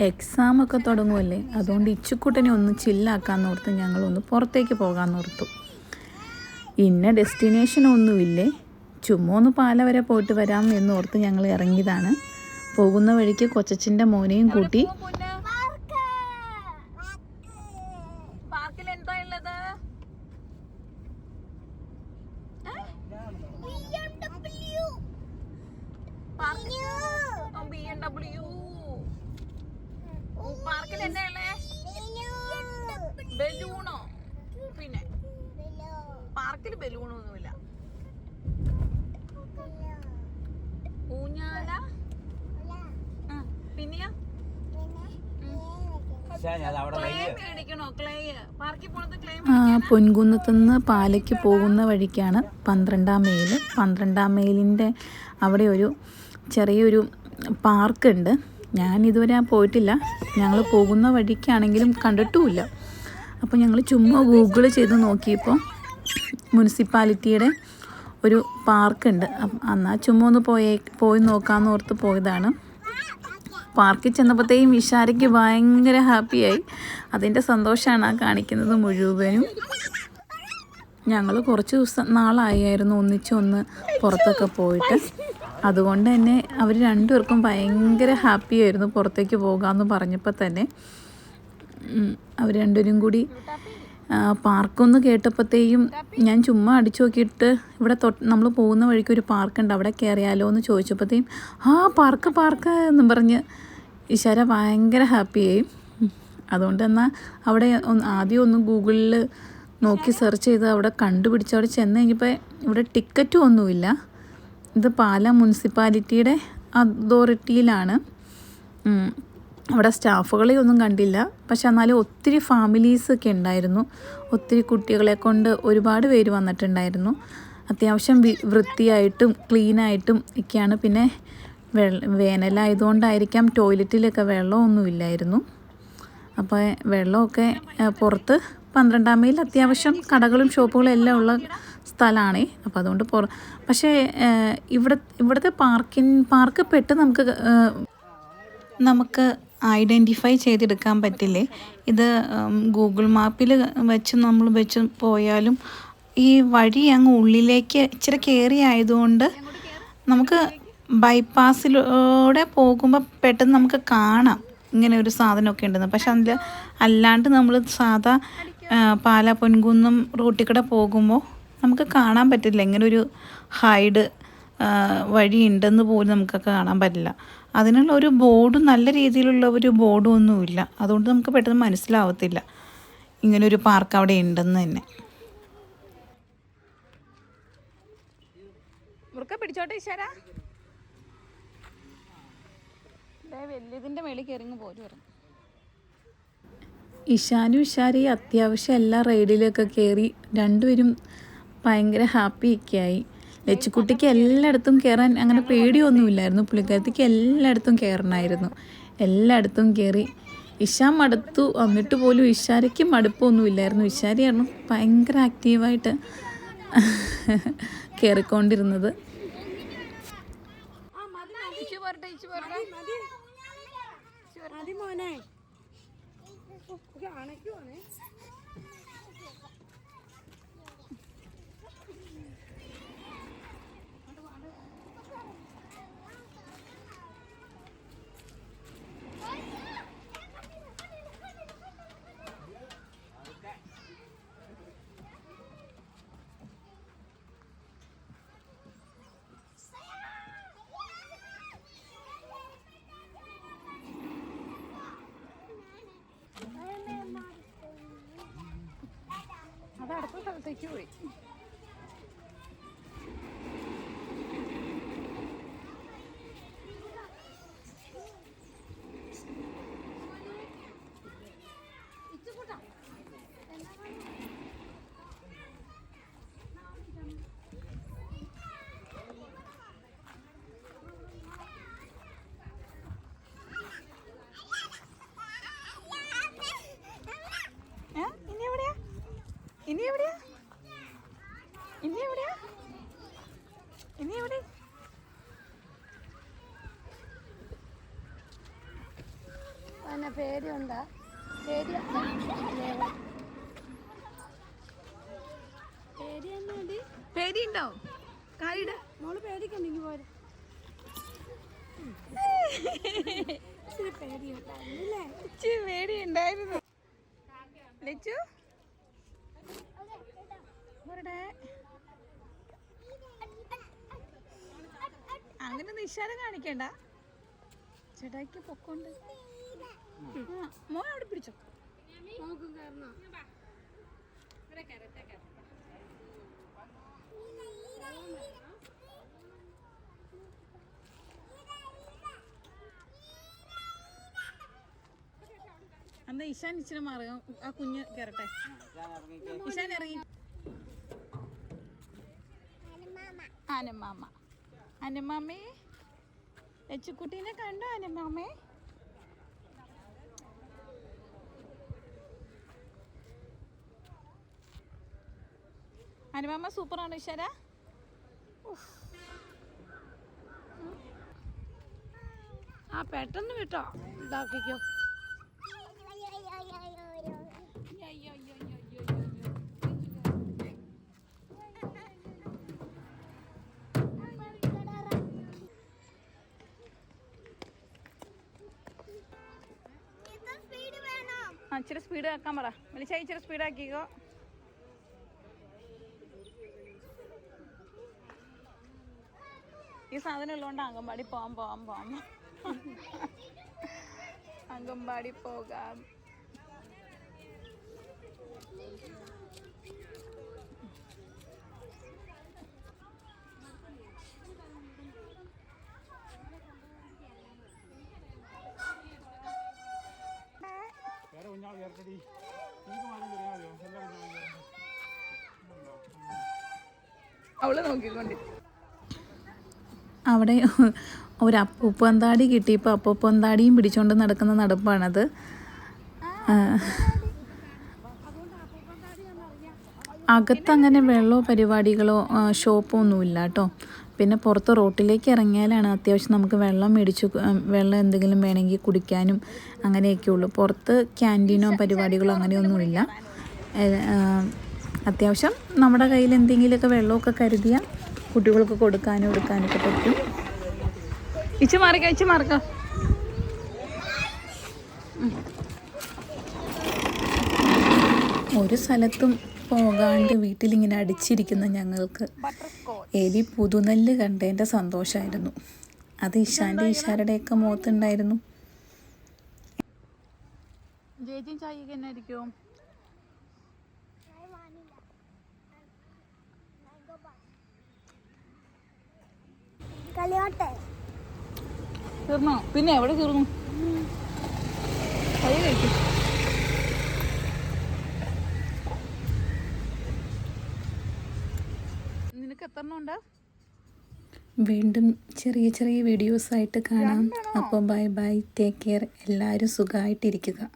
എക്സാമൊക്കെ തുടങ്ങുമല്ലേ, അതുകൊണ്ട് ഇച്ചുക്കുട്ടനെ ഒന്ന് ചില്ലാക്കാമെന്ന് ഓർത്ത് ഞങ്ങളൊന്ന് പുറത്തേക്ക് പോകാമെന്ന് ഓർത്തു. ഇന്ന ഡെസ്റ്റിനേഷനൊന്നുമില്ലേ, ചുമ്മാ ഒന്ന് പാല വരെ പോയിട്ട് വരാം എന്നോർത്ത് ഞങ്ങൾ ഇറങ്ങിയതാണ്. പോകുന്ന വഴിക്ക് കൊച്ചച്ഛൻ്റെ മോനെയും കൂട്ടി പാർക്കിൽ എന്നല്ലേ ബലൂണോ? പിന്നെ പാർക്കിൽ ബലൂണൊന്നുമില്ല. ഊഞ്ഞാല പിന്നെയാ പൊൻകുന്നത്തുനിന്ന് പാലയ്ക്ക് പോകുന്ന വഴിക്കാണ് 12-ാം മൈൽ. 12-ാം മൈലിൻ്റെ അവിടെ ഒരു ചെറിയൊരു പാർക്കുണ്ട്. ഞാനിതുവരെ പോയിട്ടില്ല. ഞങ്ങൾ പോകുന്ന വഴിക്കാണെങ്കിലും കണ്ടിട്ടുമില്ല. അപ്പോൾ ഞങ്ങൾ ചുമ്മാ ഗൂഗിൾ ചെയ്ത് നോക്കിയപ്പോൾ മുനിസിപ്പാലിറ്റിയുടെ ഒരു പാർക്കുണ്ട്. എന്നാൽ ചുമ്മാ ഒന്ന് പോയി നോക്കാമെന്ന് ഓർത്ത് പോയതാണ്. പാർക്കിൽ ചെന്നപ്പോഴത്തേക്കും വിശാരയ്ക്ക് ഭയങ്കര ഹാപ്പിയായി. അതിൻ്റെ സന്തോഷമാണ് ആ കാണിക്കുന്നത് മുഴുവനും. ഞങ്ങൾ കുറച്ച് നാളായിരുന്നു ഒന്നിച്ചൊന്ന് പുറത്തൊക്കെ പോയിട്ട്. അതുകൊണ്ട് തന്നെ അവർ രണ്ടുപേർക്കും ഭയങ്കര ഹാപ്പിയായിരുന്നു പുറത്തേക്ക് പോകാമെന്ന് പറഞ്ഞപ്പോൾ തന്നെ. അവർ രണ്ടുപേരും കൂടി പാർക്കൊന്ന് കേട്ടപ്പോഴത്തേക്കും ഞാൻ ചുമ്മാ അടിച്ചു നോക്കിയിട്ട് ഇവിടെ നമ്മൾ പോകുന്ന വഴിക്ക് ഒരു പാർക്കുണ്ട്, അവിടെ കയറിയാലോ എന്ന് ചോദിച്ചപ്പോഴത്തേക്കും പാർക്ക് എന്നും പറഞ്ഞ് ഇശാര ഭയങ്കര ഹാപ്പിയായി. അതുകൊണ്ട് എന്നാൽ അവിടെ ആദ്യം ഒന്ന് ഗൂഗിളിൽ നോക്കി സെർച്ച് ചെയ്ത് അവിടെ കണ്ടുപിടിച്ച് അവിടെ ചെന്ന് കഴിഞ്ഞപ്പോൾ ഇവിടെ ടിക്കറ്റും ഒന്നുമില്ല. ഇത് പാലാ മുനിസിപ്പാലിറ്റിയുടെ അതോറിറ്റിയിലാണ്. അവിടെ സ്റ്റാഫുകളെ ഒന്നും കണ്ടില്ല. പക്ഷെ എന്നാലും ഒത്തിരി ഫാമിലീസൊക്കെ ഉണ്ടായിരുന്നു. ഒത്തിരി കുട്ടികളെ കൊണ്ട് ഒരുപാട് പേര് വന്നിട്ടുണ്ടായിരുന്നു. അത്യാവശ്യം വൃത്തിയായിട്ടും ക്ലീനായിട്ടും ഒക്കെയാണ്. പിന്നെ വേനലായതുകൊണ്ടായിരിക്കാം ടോയ്ലറ്റിലൊക്കെ വെള്ളമൊന്നുമില്ലായിരുന്നു. അപ്പോൾ വെള്ളമൊക്കെ പുറത്ത് 12-ാം മൈൽ അത്യാവശ്യം കടകളും ഷോപ്പുകളും എല്ലാം ഉള്ള സ്ഥലമാണ്. അപ്പോൾ അതുകൊണ്ട് പക്ഷേ ഇവിടുത്തെ പാർക്ക് പെട്ടെന്ന് നമുക്ക് ഐഡൻറ്റിഫൈ ചെയ്തെടുക്കാൻ പറ്റില്ലേ. ഇത് ഗൂഗിൾ മാപ്പിൽ വെച്ച് പോയാലും ഈ വഴി അങ്ങ് ഉള്ളിലേക്ക് ഇച്ചിരി കയറി ആയതുകൊണ്ട് നമുക്ക് ബൈപ്പാസിലൂടെ പോകുമ്പോൾ പെട്ടെന്ന് നമുക്ക് കാണാം ഇങ്ങനെ ഒരു സാധനമൊക്കെ ഉണ്ടെന്ന്. പക്ഷെ അതിൽ അല്ലാണ്ട് നമ്മൾ സാധാ പാലാ പൊൻകുന്നം റൂട്ടിൽ കൂടെ പോകുമ്പോൾ നമുക്ക് കാണാൻ പറ്റില്ല. ഇങ്ങനെ ഒരു ഹൈഡ് വഴി ഉണ്ടെന്ന് പോലും നമുക്കൊക്കെ കാണാൻ പറ്റില്ല. അതിനുള്ള ഒരു ബോർഡും നല്ല രീതിയിലുള്ള ഒരു ബോർഡും ഒന്നുമില്ല. അതുകൊണ്ട് നമുക്ക് പെട്ടെന്ന് മനസ്സിലാവത്തില്ല ഇങ്ങനൊരു പാർക്ക് അവിടെ ഉണ്ടെന്ന് തന്നെ. പിടിച്ചോട്ടെ ഈശ്വര, വലിയതിൻ്റെ മേളിൽ കയറിങ്ങ് പോരും. ഇശാരയും അത്യാവശ്യം എല്ലാ റൈഡിലൊക്കെ കയറി രണ്ടുപേരും ഭയങ്കര ഹാപ്പിയൊക്കെ ആയി. ലച്ചുക്കുട്ടിക്ക് എല്ലായിടത്തും കയറാൻ അങ്ങനെ പേടിയൊന്നുമില്ലായിരുന്നു. പുള്ളിക്കാരത്തിക്ക് എല്ലായിടത്തും കയറണമായിരുന്നു. എല്ലായിടത്തും കയറി. ഇശാൻ മടുത്തു. എന്നിട്ട് പോലും ഇശാരയ്ക്ക് മടുപ്പൊന്നുമില്ലായിരുന്നു. ഇശാരയാണ് ഭയങ്കര ആക്റ്റീവായിട്ട് കയറിക്കൊണ്ടിരുന്നത്. അത് അടുത്ത സ്ഥലത്തേക്ക് പോയി. ഇനി എവിടെയാ? പേടിയുണ്ടോ? കാലിട മോള് പേടിക്കണ്ടെങ്കിൽ പോരെ. പേടിയുണ്ടായിരുന്നു. ലച്ചു അങ്ങനെ നിശാരം കാണിക്കണ്ട. ചേട്ടായിക്ക് പൊക്കോണ്ട്. മോൻ അവിടെ പിടിച്ചോ. എന്നാ ഇഷാൻ ഇച്ചിരി മാറുക. ആ കുഞ്ഞ് കയറട്ടെ. ഇഷാൻ ഇറങ്ങി. അനമാമ, അനമാമേ, ലച്ചുക്കുട്ടീനെ കണ്ടോ അനമാമേ? അനുമാമ സൂപ്പറാണ് ഇഷാര. ആ പെട്ടെന്ന് വിട്ടോ, ഇതാക്കിക്കോ. ഇച്ചിരി സ്പീഡ് ആക്കാൻ പറ. വിളിച്ചാൽ ഇച്ചിരി സ്പീഡ് ആക്കിക്കോ. ഈ സാധനം ഉള്ളതുകൊണ്ട് അംഗൻവാടി പോകാം. അംഗൻവാടി പോകാം. അവള് നോക്കിക്കൊണ്ട് അവിടെ ഒരു അപ്പൂപ്പന്താടി കിട്ടിയപ്പോൾ അപ്പൂപ്പന്താടിയും പിടിച്ചുകൊണ്ട് നടക്കുന്ന നടപ്പാണത്. അകത്തങ്ങനെ വെള്ളമോ പരിപാടികളോ ഷോപ്പോ ഒന്നുമില്ല കേട്ടോ. പിന്നെ പുറത്ത് റോട്ടിലേക്ക് ഇറങ്ങിയാലാണ് അത്യാവശ്യം നമുക്ക് വെള്ളം എന്തെങ്കിലും വേണമെങ്കിൽ കുടിക്കാനും അങ്ങനെയൊക്കെ ഉള്ളൂ. പുറത്ത് ക്യാൻറ്റീനോ പരിപാടികളോ അങ്ങനെയൊന്നുമില്ല. അത്യാവശ്യം നമ്മുടെ കയ്യിൽ എന്തെങ്കിലുമൊക്കെ വെള്ളമൊക്കെ കരുതിയാൽ കുട്ടികൾക്ക് കൊടുക്കാനും എടുക്കാനൊക്കെ പറ്റും. ഇച്ചു മാറിക്ക. ഒരു സ്ഥലത്തും പോകാണ്ട് വീട്ടിലിങ്ങനെ അടിച്ചിരിക്കുന്ന ഞങ്ങൾക്ക് എലി പുതുനെല്ല് കണ്ടതിൻ്റെ സന്തോഷമായിരുന്നു. അത് ഇഷാരുടെയൊക്കെ മുഖത്തുണ്ടായിരുന്നു. ജയിച്ചും ചായ തന്നെ ആയിരിക്കും. തീർന്നോ? പിന്നെ എവിടെ തീർന്നു? കൈ കഴിക്കും. നിനക്ക് എത്ര എണ്ണം ഉണ്ട്? വീണ്ടും ചെറിയ ചെറിയ വീഡിയോസായിട്ട് കാണാം. അപ്പോൾ ബൈ, ടേക്ക് കെയർ. എല്ലാവരും സുഖമായിട്ടിരിക്കുക.